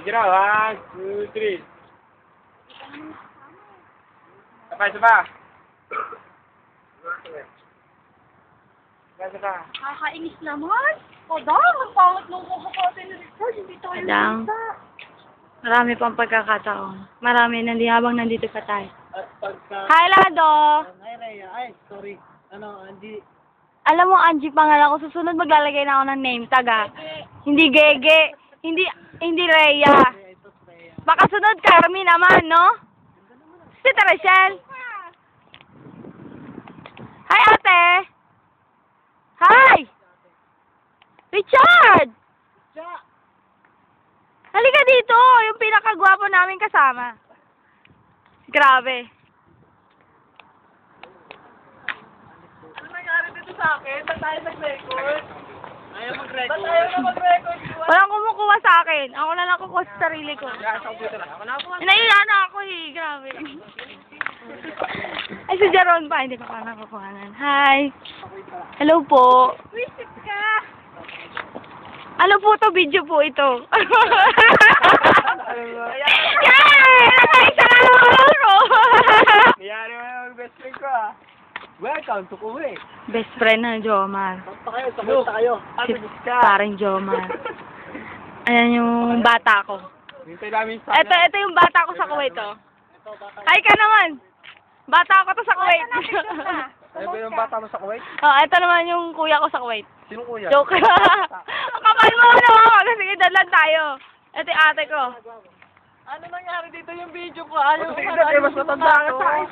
Giraw, 1, 2, 3. Sapa. Nakakainis naman. Padang, ang pangit nung kakapatid ni Richard. Hindi tayo Padang. nakita. Marami pang pagkakataon. Marami habang nandito pa tayo. At pagka... Hi, Lado! Ay, Rhea. Ay, sorry. Andy. Alam mo, Angie, pangalan ko. Susunod maglalagay na ako ng name tag, ah. Hindi Gege. Hindi Rhea. Baka sunod, Carmi naman, no? Si Rachel. Hi, ate! Hi! Richard! Halika dito! Yung pinakagwapo namin kasama. Grabe. Ano nangyari dito sa akin? Ba't tayo nag-record? Ayaw mag-record. Ba't ayaw na mag-record? Walang kumukuha sa akin. Ako na lang kukuha sa sarili ko. Sa computer na. Ako na ako. Nahiya na ako eh. Grabe. Ay, si Jaron pa. Hindi ko pa nakukuhanan. Hi. Hello po. Visit ka! Ano po to? Video po ito. Yay! Nakaisa lang ako! Niyari mo yung best friend ko ah. Welcome to Kuwait. Best friend na Jomar. Punta kayo, samunta kayo. Si paring Jomar. Ayan yung bata ko. Hintay namin sa... Ito yung bata ko sa Kuwait, oh. Hi ka naman. Bata ko to sa Kuwait. Ano ba yung bata mo sa Kuwait? Oh, ito naman yung kuya ko sa Kuwait. Sinong kuya? Joke. Kapal mo na. Sige, dalan tayo. Ito yung ate ko. Ano nangyari dito yung video ko? Ano Sige, mas matanda ka tayo.